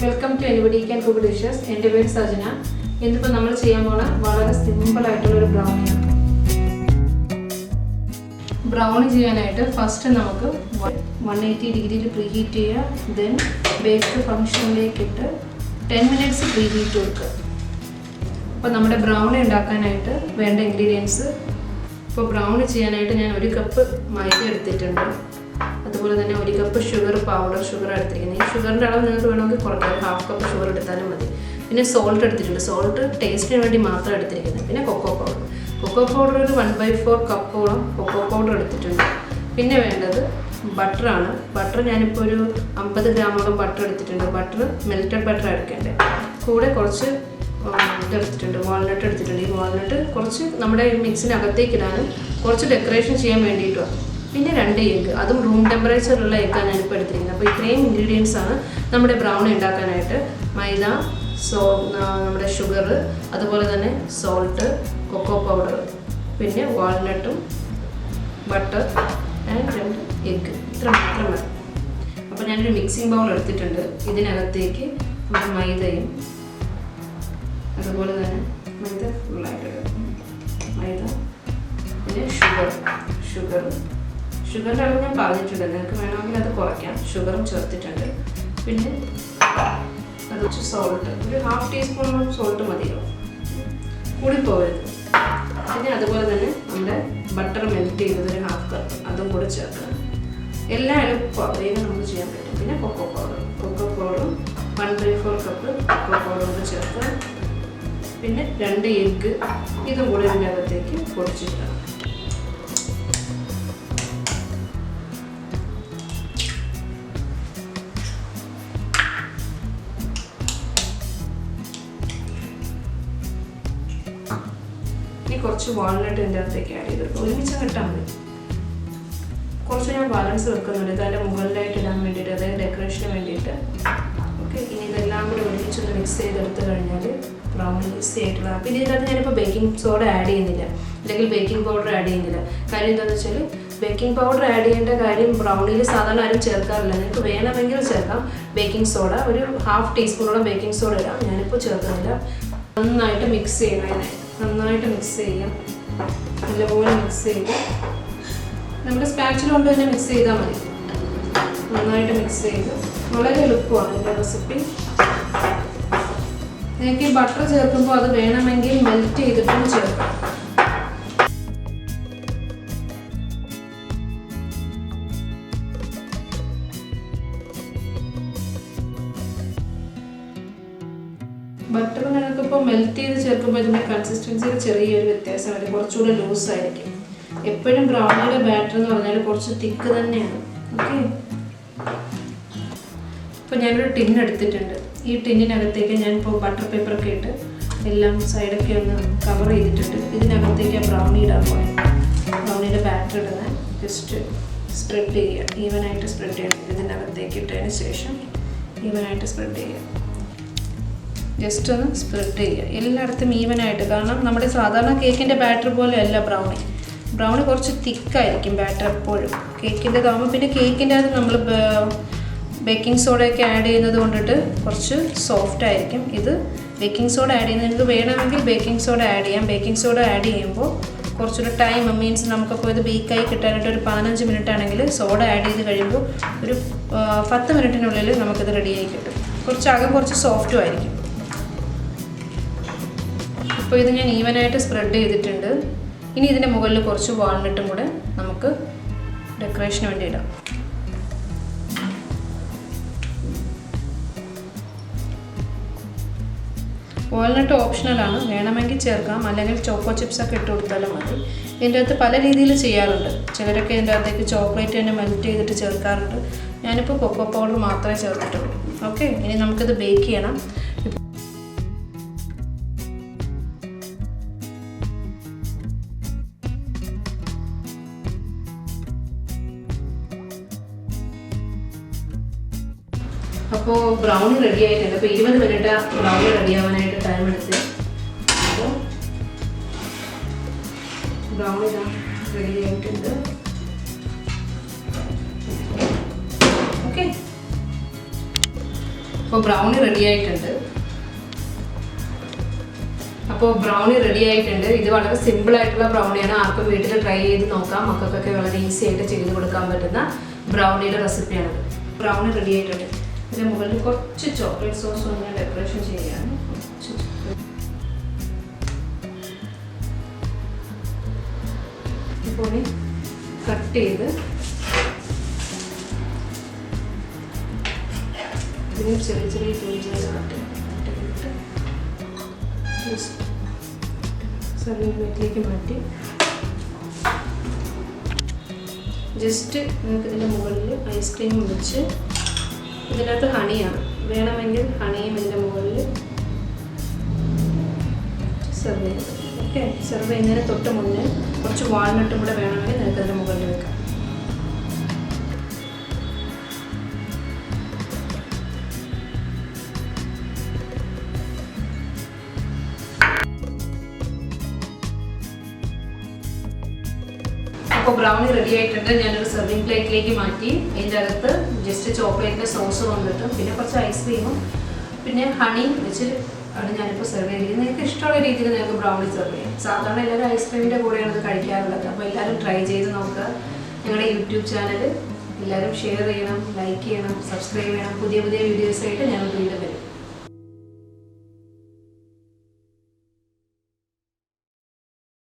Welcome to anybody can cook dishes. എൻ്റെ പേര് സജന. ഇന്നിപ്പോൾ നമ്മൾ ചെയ്യാൻ പോണ വളരെ സിമ്പിളായിട്ടുള്ളൊരു ബ്രൗണിയാണ്. ബ്രൗണി ചെയ്യാനായിട്ട് ഫസ്റ്റ് നമുക്ക് 180 ഡിഗ്രിയിൽ പ്രീഹീറ്റ് ചെയ്യുക. ദെൻ ബേക്ക് ഫംഗ്ഷനിലേക്ക് ഇട്ട് 10 മിനിറ്റ്സ് പ്രീഹീറ്റ് കൊടുക്കുക. അപ്പോൾ നമ്മുടെ ബ്രൗണി ഉണ്ടാക്കാനായിട്ട് വേണ്ട ഇൻഗ്രീഡിയൻസ്, ഇപ്പോൾ ബ്രൗണി ചെയ്യാനായിട്ട് ഞാൻ 1 കപ്പ് മൈദ എടുത്തിട്ടുണ്ട്. അതുപോലെ തന്നെ 1 കപ്പ് പൗഡർ ഷുഗർ എടുത്തിരിക്കുന്നത്. ഈ ഷുഗറിൻ്റെ അളവ് നിങ്ങൾക്ക് വേണമെങ്കിൽ കുറയ്ക്കാം, 1/2 കപ്പ് ഷുഗർ എടുത്താലും മതി. പിന്നെ സോൾട്ട് എടുത്തിട്ടുണ്ട്, സോൾട്ട് ടേസ്റ്റിന് വേണ്ടി മാത്രം എടുത്തിരിക്കുന്നത്. പിന്നെ കൊക്കോ പൗഡർ ഒരു 1/4 കപ്പോളം കൊക്കോ പൗഡർ എടുത്തിട്ടുണ്ട്. പിന്നെ വേണ്ടത് ബട്ടറാണ്. ബട്ടർ ഞാനിപ്പോൾ ഒരു 50 ഗ്രാമോളം ബട്ടർ എടുത്തിട്ടുണ്ട്. ബട്ടർ മെൽറ്റഡ് ബട്ടർ എടുക്കേണ്ടത്. കൂടെ കുറച്ച് ഇതെടുത്തിട്ടുണ്ട്, വാൾനട്ട് എടുത്തിട്ടുണ്ട്. ഈ വാൾനട്ട് കുറച്ച് നമ്മുടെ മിക്സിനകത്തേക്ക് ഇടാനും കുറച്ച് ഡെക്കറേഷൻ ചെയ്യാൻ വേണ്ടിയിട്ടുമാണ്. പിന്നെ 2 എഗ്ഗ്, അതും റൂം ടെമ്പറേച്ചറിലുള്ള എഗ്ഗാണ് ഞാനിപ്പോൾ എടുത്തിരിക്കുന്നത്. അപ്പോൾ ഇത്രയും ഇൻഗ്രീഡിയൻസ് ആണ് നമ്മുടെ ബ്രൗണി ഉണ്ടാക്കാനായിട്ട്. മൈദ, നമ്മുടെ ഷുഗർ, അതുപോലെ തന്നെ സോൾട്ട്, കൊക്കോ പൗഡർ, പിന്നെ വാൾനട്ടും ബട്ടർ ആൻഡ് 2 എഗ്ഗ്. ഇത്ര മാത്രം മതി. അപ്പോൾ ഞാനൊരു മിക്സിംഗ് ബൗൾ എടുത്തിട്ടുണ്ട്. ഇതിനകത്തേക്ക് നമ്മുടെ മൈദയും അതുപോലെ തന്നെ മൈദ ഫുള്ളായിട്ട് മൈദ, പിന്നെ ഷുഗറിൻ്റെ അളവ് ഞാൻ പറഞ്ഞിട്ടുണ്ട്. നിങ്ങൾക്ക് വേണമെങ്കിൽ അത് കുറയ്ക്കാം. ഷുഗറും ചേർത്തിട്ടുണ്ട്. പിന്നെ അത് വെച്ച് സോൾട്ട് ഒരു 1/2 ടീസ്പൂണോളം സോൾട്ട് മതിയോ, കൂടി പോകരുത്. പിന്നെ അതുപോലെ തന്നെ നമ്മുടെ ബട്ടർ മെൽറ്റ് ചെയ്തത് ഒരു 1/2 കപ്പ്, അതും കൂടെ ചേർക്കണം. എല്ലാം വേഗം നമുക്ക് ചെയ്യാൻ പറ്റും. പിന്നെ കൊക്കോ പൗഡറും 1/4 കപ്പ് കൊക്കോ പൗഡറും കൂടെ ചേർക്കുക. പിന്നെ 2 എഗ്ഗ്, ഇതും കൂടെ ഇതിൻ്റെ അകത്തേക്ക് പൊടിച്ചിട്ടാണ്. ഇനി കുറച്ച് വാൾനട്ട് ഇതിൻ്റെ അകത്തേക്ക് ആഡ് ചെയ്ത് കൊടുക്കും. ഒരുമിച്ച് കിട്ടാൻ മതി. കുറച്ച് ഞാൻ ബാലൻസ് വെക്കുന്നുണ്ട്, ഇത് അതിൻ്റെ മുകളിലായിട്ട് ഇടാൻ വേണ്ടിയിട്ട്, അതായത് ഡെക്കറേഷന് വേണ്ടിയിട്ട്. ഓക്കെ, ഇനി ഇതെല്ലാം കൂടി ഒരുമിച്ചൊന്ന് മിക്സ് ചെയ്തെടുത്ത് കഴിഞ്ഞാൽ ബ്രൗണി ഈസി ആയിട്ടുള്ള. പിന്നെ ഇതിനകത്ത് ഞാനിപ്പോൾ ബേക്കിംഗ് സോഡ ആഡ് ചെയ്യുന്നില്ല, അല്ലെങ്കിൽ ബേക്കിംഗ് പൗഡർ ആഡ് ചെയ്യുന്നില്ല. കാര്യം എന്താണെന്ന് വെച്ചാൽ ബേക്കിംഗ് പൗഡർ ആഡ് ചെയ്യേണ്ട കാര്യം ബ്രൗണിയിൽ സാധാരണ ആരും ചേർക്കാറില്ല. നിങ്ങൾക്ക് വേണമെങ്കിൽ ചേർക്കാം. ബേക്കിംഗ് സോഡ ഒരു 1/2 ടീസ്പൂണോളം ബേക്കിംഗ് സോഡ ഇടാം. ഞാനിപ്പോൾ ചേർക്കുന്നില്ല. നന്നായിട്ട് മിക്സ് ചെയ്യണം. നന്നായിട്ട് മിക്സ് ചെയ്യാം. നല്ലപോലെ മിക്സ് ചെയ്ത് നമ്മുടെ സ്പാച്ചില കൊണ്ട് തന്നെ മിക്സ് ചെയ്താൽ മതി. നന്നായിട്ട് മിക്സ് ചെയ്ത് വളരെ എളുപ്പമാണ് ഇതിൻ്റെ റെസിപ്പി. നിങ്ങൾക്ക് ഈ ബട്ടർ ചേർക്കുമ്പോൾ അത് വേണമെങ്കിൽ മെൽറ്റ് ചെയ്തിട്ടും ചേർക്കാം. ബട്ടർ നിങ്ങൾക്കിപ്പോൾ മെൽറ്റ് ചെയ്ത് ചേർക്കുമ്പോൾ ഇതിൻ്റെ കൺസിസ്റ്റൻസിയിൽ ചെറിയൊരു വ്യത്യാസം വരും, കുറച്ചുകൂടെ ലൂസായിരിക്കും. എപ്പോഴും ബ്രൗണിയുടെ ബാറ്റർ എന്ന് പറഞ്ഞാൽ കുറച്ച് തിക്ക് തന്നെയാണ്. ഓക്കെ, ഇപ്പോൾ ഞാനൊരു ടിൻ എടുത്തിട്ടുണ്ട്. ഈ ടിന്നിനകത്തേക്ക് ഞാനിപ്പോൾ ബട്ടർ പേപ്പറൊക്കെ ഇട്ട് എല്ലാം സൈഡൊക്കെ ഒന്ന് കവർ ചെയ്തിട്ടുണ്ട്. ഇതിനകത്തേക്ക് ബ്രൗണി ഇടാൻ പോയത്. ബ്രൗണിയുടെ ബാറ്റർ ഇടുന്ന ജസ്റ്റ് സ്പ്രെഡ് ചെയ്യുക, ഈവനായിട്ട് സ്പ്രെഡ് ചെയ്യണം. ഇതിനകത്തേക്ക് ഇട്ടതിന് ശേഷം ഈവനായിട്ട് സ്പ്രെഡ് ചെയ്യുക. ജസ്റ്റ് ഒന്ന് സ്പ്രെഡ് ചെയ്യുക എല്ലായിടത്തും ഈവനായിട്ട്. കാരണം നമ്മുടെ സാധാരണ കേക്കിൻ്റെ ബാറ്റർ പോലെ അല്ല ബ്രൗണി കുറച്ച് തിക്കായിരിക്കും ബാറ്റർ എപ്പോഴും. കേക്കിൻ്റെതാകുമ്പോൾ പിന്നെ കേക്കിൻ്റെ അത് നമ്മൾ ബേക്കിംഗ് സോഡയൊക്കെ ആഡ് ചെയ്യുന്നത് കൊണ്ടിട്ട് കുറച്ച് സോഫ്റ്റ് ആയിരിക്കും. ഇത് ബേക്കിംഗ് സോഡ ആഡ് ചെയ്യുന്നത് നിങ്ങൾക്ക് വേണമെങ്കിൽ ബേക്കിംഗ് സോഡ ആഡ് ചെയ്യാം. ബേക്കിംഗ് സോഡ ആഡ് ചെയ്യുമ്പോൾ കുറച്ചൊരു ടൈം മീൻസ് നമുക്കപ്പോൾ ഇത് ബേക്കായി കിട്ടാനായിട്ട് ഒരു 15 മിനിറ്റ് ആണെങ്കിൽ സോഡ ആഡ് ചെയ്ത് കഴിയുമ്പോൾ ഒരു 10 മിനിറ്റിനുള്ളിൽ നമുക്കിത് റെഡിയായി കിട്ടും. കുറച്ച് സോഫ്റ്റും ആയിരിക്കും. അപ്പോൾ ഇത് ഞാൻ ഈവനായിട്ട് സ്പ്രെഡ് ചെയ്തിട്ടുണ്ട്. ഇനി ഇതിൻ്റെ മുകളിൽ കുറച്ച് വാൾനട്ടും കൂടെ നമുക്ക് ഡെക്കറേഷന് വേണ്ടി ഇടാം. വാൾനട്ട് ഓപ്ഷണലാണ്, വേണമെങ്കിൽ ചേർക്കാം, അല്ലെങ്കിൽ ചോക്കോ ചിപ്സൊക്കെ ഇട്ട് കൊടുത്താലും മതി. ഇതിൻ്റെ അകത്ത് പല രീതിയിൽ ചെയ്യാറുണ്ട്. ചിലരൊക്കെ ഇതിൻ്റെ അകത്തേക്ക് ചോക്ലേറ്റ് തന്നെ മെൽറ്റ് ചെയ്തിട്ട് ചേർക്കാറുണ്ട്. ഞാനിപ്പോൾ കൊക്കോ പൗഡർ മാത്രമേ ചേർത്തിട്ടുള്ളൂ. ഓക്കെ, ഇനി നമുക്കിത് ബേക്ക് ചെയ്യണം. അപ്പോൾ ബ്രൗണി റെഡി ആയിട്ടുണ്ട്. അപ്പോൾ 20 മിനിറ്റ് ബ്രൗണി റെഡി ആവാനായിട്ട് ടൈം എടുത്ത്. അപ്പോൾ ബ്രൗണി റെഡി ആയിട്ടുണ്ട്. ഓക്കെ, അപ്പോൾ ബ്രൗണി റെഡി ആയിട്ടുണ്ട്. ഇത് വളരെ സിമ്പിൾ ആയിട്ടുള്ള ബ്രൗണിയാണ്. ആർക്കും വീട്ടിൽ ട്രൈ ചെയ്ത് നോക്കാം. മക്കൾക്കൊക്കെ വളരെ ഈസി ആയിട്ട് ചെയ്ത് കൊടുക്കാൻ പറ്റുന്ന ബ്രൗണിയുടെ റെസിപ്പിയാണ്. ബ്രൗണി റെഡി ആയിട്ടുണ്ട്. ഇതിന് മുകളിൽ കുറച്ച് ചോക്ലേറ്റ് സോസ് ഞാൻ ഡെക്കറേഷൻ ചെയ്യുകയാണ്. ഇപ്പോൾ കട്ട് ചെയ്ത് ഇതിന് ചെറിയ ചെറിയ പീസുകളായിട്ട് കട്ട് ചെയ്തിട്ട് സർവിംഗ് പ്ലേറ്റിലേക്ക് മാറ്റി ജസ്റ്റ് നമുക്ക് ഇതിൻ്റെ മുകളിൽ ഐസ്ക്രീം വെച്ച്, ഇതിനകത്ത് ഹണിയാണ്, വേണമെങ്കിൽ ഹണിയും ഇതിൻ്റെ മുകളിൽ സെർവ് ചെയ്ത്. ഓക്കെ, സെർവ് ചെയ്യുന്നതിന് തൊട്ട് മുന്നേ കുറച്ച് വാൾനട്ടും കൂടെ വേണമെങ്കിൽ നിങ്ങൾക്ക് അതിൻ്റെ മുകളിൽ വെക്കാം. അപ്പോൾ ബ്രൗണി റെഡി ആയിട്ടുണ്ട്. ഞാനൊരു സെർവിങ് പ്ലേറ്റിലേക്ക് മാറ്റി. അതിൻ്റെ അകത്ത് ജസ്റ്റ് ചോക്ലേറ്റിൻ്റെ സോസ് വന്നിട്ട് പിന്നെ കുറച്ച് ഐസ്ക്രീമും പിന്നെ ഹണിയും വെച്ച് ആണ് ഞാനിപ്പോൾ സെർവ് ചെയ്തിരിക്കുന്നത്. നിങ്ങൾക്ക് ഇഷ്ടമുള്ള രീതിയിൽ നിങ്ങൾക്ക് ബ്രൗണി സെർവ് ചെയ്യാം. സാധാരണ എല്ലാവരും ഐസ്ക്രീമിൻ്റെ കൂടെയാണ് ഇത് കഴിക്കാറുള്ളത്. അപ്പോൾ എല്ലാവരും ട്രൈ ചെയ്ത് നോക്കുക. ഞങ്ങളുടെ യൂട്യൂബ് ചാനൽ എല്ലാവരും ഷെയർ ചെയ്യണം, ലൈക്ക് ചെയ്യണം, സബ്സ്ക്രൈബ് ചെയ്യണം. പുതിയ പുതിയ വീഡിയോസായിട്ട് ഞങ്ങൾ വീണ്ടും വരും.